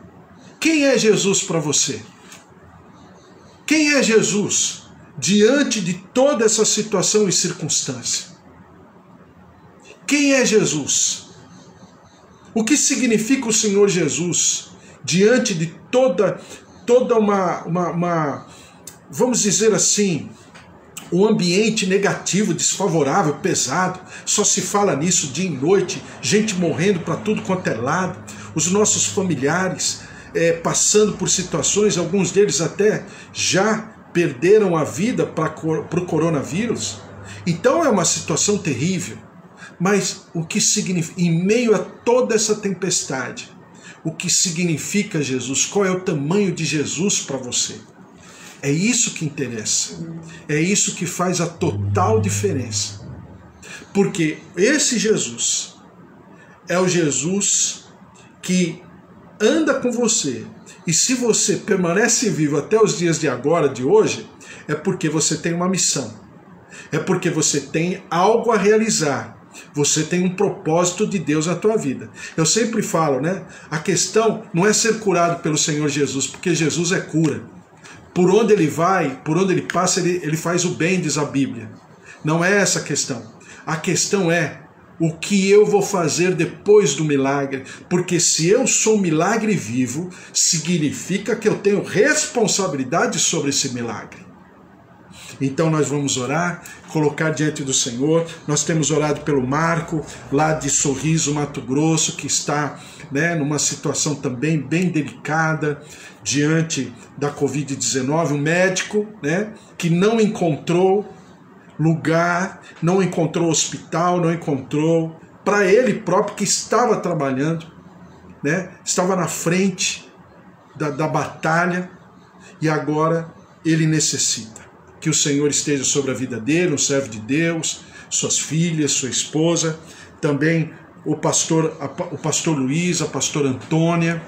Quem é Jesus para você? Quem é Jesus diante de toda essa situação e circunstância? Quem é Jesus? O que significa o Senhor Jesus diante de toda uma, vamos dizer assim, um ambiente negativo, desfavorável, pesado? Só se fala nisso dia e noite, gente morrendo para tudo quanto é lado, os nossos familiares passando por situações, alguns deles até já perderam a vida para o coronavírus. Então é uma situação terrível. Mas o que significa, em meio a toda essa tempestade, o que significa Jesus? Qual é o tamanho de Jesus para você? É isso que interessa. É isso que faz a total diferença. Porque esse Jesus é o Jesus que anda com você. E se você permanece vivo até os dias de agora, de hoje, é porque você tem uma missão. É porque você tem algo a realizar. Você tem um propósito de Deus na tua vida. Eu sempre falo, né? A questão não é ser curado pelo Senhor Jesus, porque Jesus é cura. Por onde ele vai, por onde ele passa, ele faz o bem, diz a Bíblia. Não é essa a questão. A questão é o que eu vou fazer depois do milagre. Porque se eu sou um milagre vivo, significa que eu tenho responsabilidade sobre esse milagre. Então nós vamos orar, colocar diante do Senhor. Nós temos orado pelo Marco, lá de Sorriso, Mato Grosso, que está, né, numa situação também bem delicada diante da Covid-19. Um médico, né, que não encontrou lugar, não encontrou hospital, não encontrou para ele próprio, que estava trabalhando, né, estava na frente da batalha, e agora ele necessita que o Senhor esteja sobre a vida dele, um servo de Deus, suas filhas, sua esposa, também o pastor Luiz, a pastora Antônia,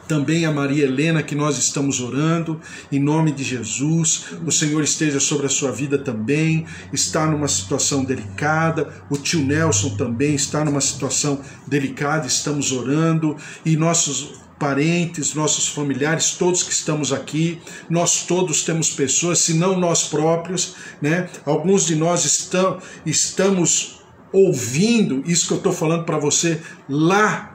também a Maria Helena, que nós estamos orando, em nome de Jesus. O Senhor esteja sobre a sua vida também, está numa situação delicada. O tio Nelson também está numa situação delicada, estamos orando, e nossos parentes, nossos familiares, todos que estamos aqui, nós todos temos pessoas, se não nós próprios, né? Alguns de nós estamos ouvindo isso que eu estou falando para você lá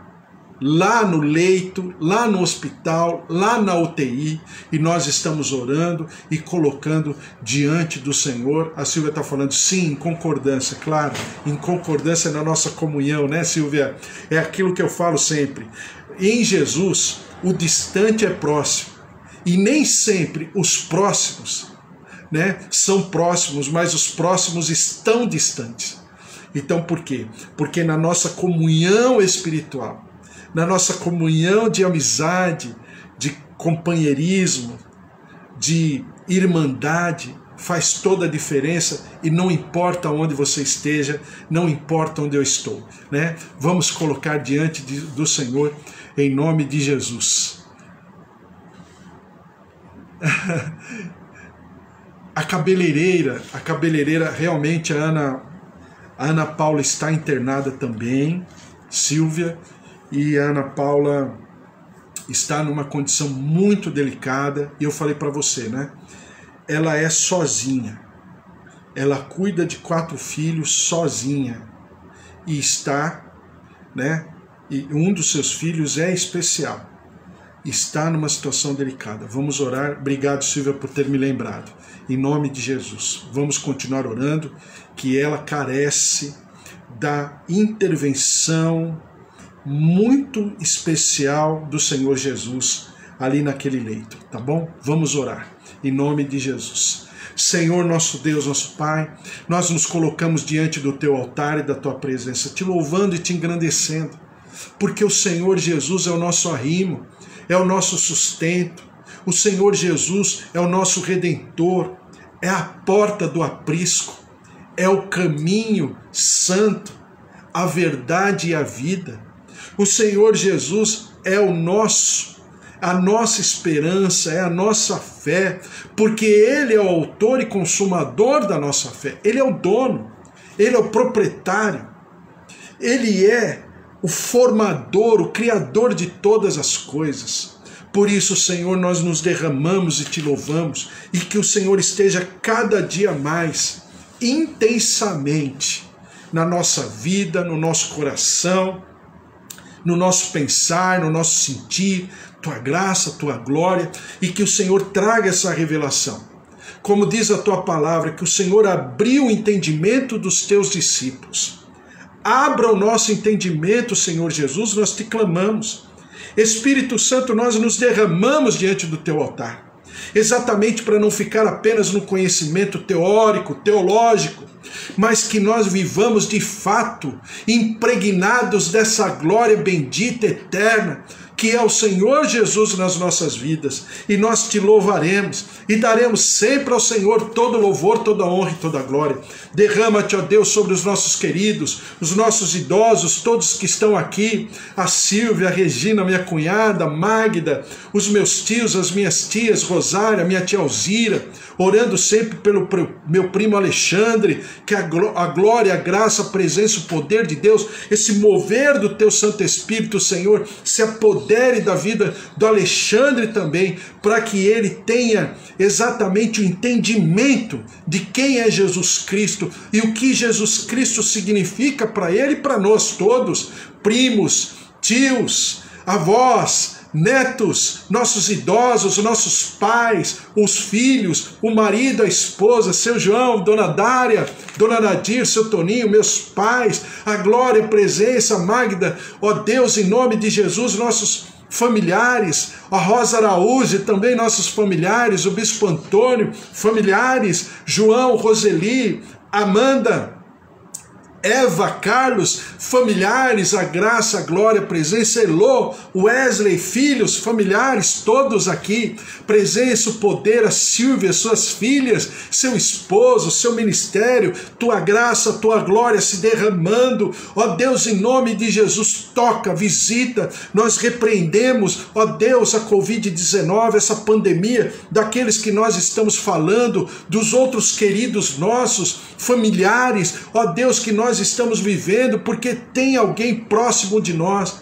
no leito, lá no hospital, lá na UTI, e nós estamos orando e colocando diante do Senhor. A Silvia está falando, sim, em concordância, claro, em concordância na nossa comunhão, né, Silvia? É aquilo que eu falo sempre. Em Jesus, o distante é próximo, e nem sempre os próximos, né, são próximos, mas os próximos estão distantes. Então por quê? Porque na nossa comunhão espiritual, na nossa comunhão de amizade, de companheirismo, de irmandade, faz toda a diferença, e não importa onde você esteja, não importa onde eu estou, né? Vamos colocar diante do Senhor, em nome de Jesus. A cabeleireira realmente, a Ana Paula está internada também, Silvia, e a Ana Paula está numa condição muito delicada, e eu falei para você, né? Ela é sozinha, ela cuida de 4 filhos sozinha, e está, né? E um dos seus filhos é especial, está numa situação delicada. Vamos orar. Obrigado, Silvia, por ter me lembrado. Em nome de Jesus, vamos continuar orando, que ela carece da intervenção muito especial do Senhor Jesus ali naquele leito, tá bom? Vamos orar, em nome de Jesus. Senhor, nosso Deus, nosso Pai, nós nos colocamos diante do Teu altar e da Tua presença, te louvando e te engrandecendo, porque o Senhor Jesus é o nosso arrimo, é o nosso sustento, o Senhor Jesus é o nosso Redentor, é a porta do aprisco, é o caminho santo, a verdade e a vida. O Senhor Jesus é a nossa esperança, é a nossa fé, porque Ele é o autor e consumador da nossa fé. Ele é o dono, Ele é o proprietário, Ele é o formador, o criador de todas as coisas. Por isso, Senhor, nós nos derramamos e te louvamos, e que o Senhor esteja cada dia mais intensamente na nossa vida, no nosso coração, no nosso pensar, no nosso sentir, tua graça, tua glória, e que o Senhor traga essa revelação. Como diz a tua palavra, que o Senhor abriu o entendimento dos teus discípulos. Abra o nosso entendimento, Senhor Jesus, nós te clamamos. Espírito Santo, nós nos derramamos diante do teu altar, exatamente para não ficar apenas no conhecimento teórico, teológico, mas que nós vivamos de fato impregnados dessa glória bendita, eterna, que é o Senhor Jesus nas nossas vidas, e nós te louvaremos e daremos sempre ao Senhor todo louvor, toda honra e toda glória. Derrama-te, ó Deus, sobre os nossos queridos, os nossos idosos, todos que estão aqui, a Silvia, a Regina, minha cunhada, a Magda, os meus tios, as minhas tias, Rosária, minha tia Alzira, orando sempre pelo meu primo Alexandre, que a glória, a graça, a presença, o poder de Deus, esse mover do teu Santo Espírito, Senhor, se apodere da vida do Alexandre também, para que ele tenha exatamente o entendimento de quem é Jesus Cristo e o que Jesus Cristo significa para ele e para nós todos, primos, tios, avós, netos, nossos idosos, nossos pais, os filhos, o marido, a esposa, seu João, dona Dária, dona Nadir, seu Toninho, meus pais, a glória, a presença, a Magda, ó Deus, em nome de Jesus, nossos familiares, a Rosa Araújo e também nossos familiares, o Bispo Antônio, familiares, João, Roseli, Amanda, Eva, Carlos, familiares, a graça, a glória, a presença, Elô, Wesley, filhos, familiares, todos aqui, presença, o poder, a Silvia, suas filhas, seu esposo, seu ministério, tua graça, tua glória se derramando, ó Deus, em nome de Jesus, toca, visita, nós repreendemos, ó Deus, a Covid-19, essa pandemia, daqueles que nós estamos falando, dos outros queridos nossos, familiares, ó Deus, que nós estamos vivendo, porque tem alguém próximo de nós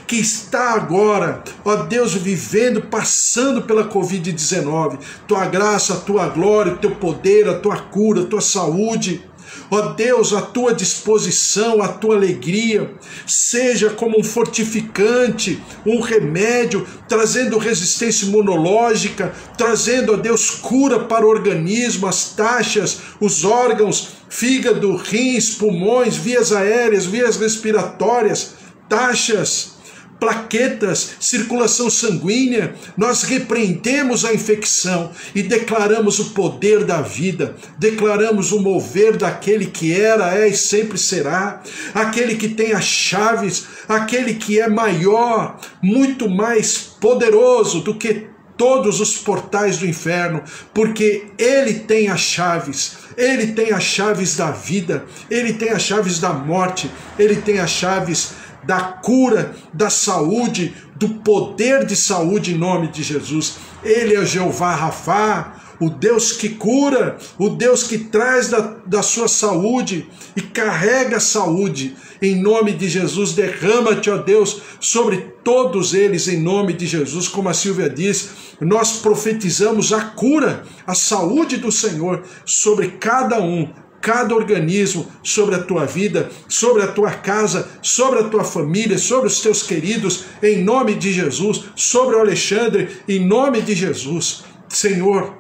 que está agora, ó Deus, vivendo, passando pela Covid-19. Tua graça, a tua glória, o teu poder, a tua cura, a tua saúde, ó Deus, a tua disposição, a tua alegria, seja como um fortificante, um remédio, trazendo resistência imunológica, trazendo, ó Deus, cura para o organismo, as taxas, os órgãos, fígado, rins, pulmões, vias aéreas, vias respiratórias, taxas, plaquetas, circulação sanguínea. Nós repreendemos a infecção e declaramos o poder da vida, declaramos o mover daquele que era, é e sempre será, aquele que tem as chaves, aquele que é maior, muito mais poderoso do que todos os portais do inferno, porque ele tem as chaves, ele tem as chaves da vida, ele tem as chaves da morte, ele tem as chaves da cura, da saúde, do poder de saúde em nome de Jesus. Ele é Jeová Rafá, o Deus que cura, o Deus que traz da sua saúde e carrega a saúde. Em nome de Jesus, derrama-te, ó Deus, sobre todos eles, em nome de Jesus. Como a Silvia diz, nós profetizamos a cura, a saúde do Senhor sobre cada um, cada organismo, sobre a tua vida, sobre a tua casa, sobre a tua família, sobre os teus queridos, em nome de Jesus, sobre o Alexandre, em nome de Jesus. Senhor,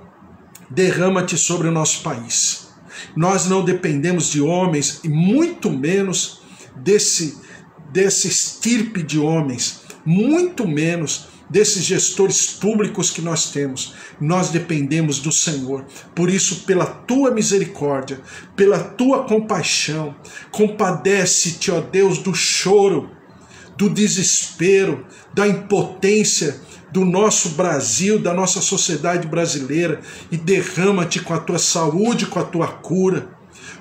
derrama-te sobre o nosso país. Nós não dependemos de homens, e muito menos desse estirpe de homens, muito menos desses gestores públicos que nós temos. Nós dependemos do Senhor. Por isso, pela tua misericórdia, pela tua compaixão, compadece-te, ó Deus, do choro, do desespero, da impotência do nosso Brasil, da nossa sociedade brasileira, e derrama-te com a tua saúde, com a tua cura.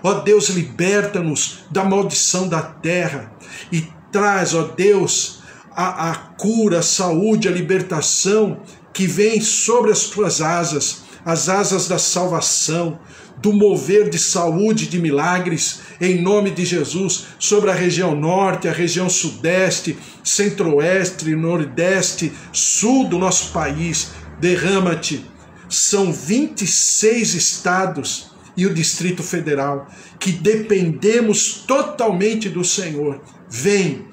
Ó Deus, liberta-nos da maldição da terra e traz, ó Deus, a cura, a saúde, a libertação que vem sobre as tuas asas, as asas da salvação. do mover de saúde, de milagres, em nome de Jesus, sobre a região norte, a região sudeste, centro-oeste, nordeste, sul do nosso país. Derrama-te. São 26 estados e o Distrito Federal que dependemos totalmente do Senhor. Vem,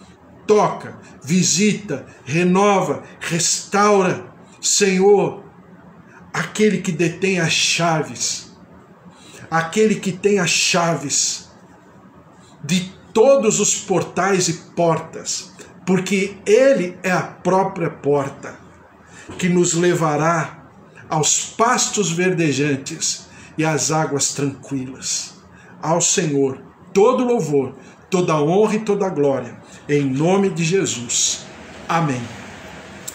toca, visita, renova, restaura. Senhor, aquele que detém as chaves, aquele que tem as chaves de todos os portais e portas, porque Ele é a própria porta que nos levará aos pastos verdejantes e às águas tranquilas. Ao Senhor todo louvor, toda honra e toda glória, em nome de Jesus. Amém.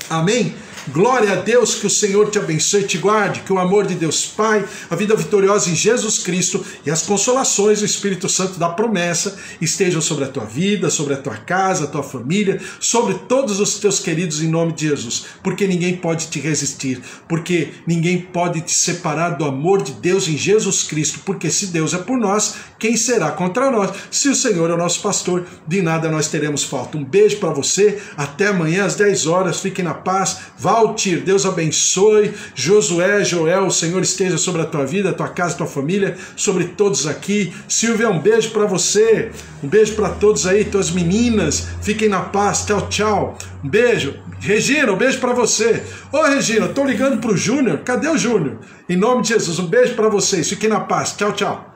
Amém. Glória a Deus, que o Senhor te abençoe e te guarde, que o amor de Deus Pai, a vida vitoriosa em Jesus Cristo e as consolações do Espírito Santo da promessa estejam sobre a tua vida, sobre a tua casa, a tua família, sobre todos os teus queridos em nome de Jesus, porque ninguém pode te resistir, porque ninguém pode te separar do amor de Deus em Jesus Cristo, porque se Deus é por nós, quem será contra nós? Se o Senhor é o nosso pastor, de nada nós teremos falta. Um beijo para você, até amanhã às 10 horas, fiquem na paz. Valtir, Deus abençoe. Josué, Joel, o Senhor esteja sobre a tua vida, a tua casa, a tua família, sobre todos aqui. Silvia, um beijo para você. Um beijo para todos aí, tuas meninas. Fiquem na paz. Tchau, tchau. Um beijo. Regina, um beijo para você. Ô, Regina, tô ligando pro Júnior. Cadê o Júnior? Em nome de Jesus, um beijo para vocês. Fiquem na paz. Tchau, tchau.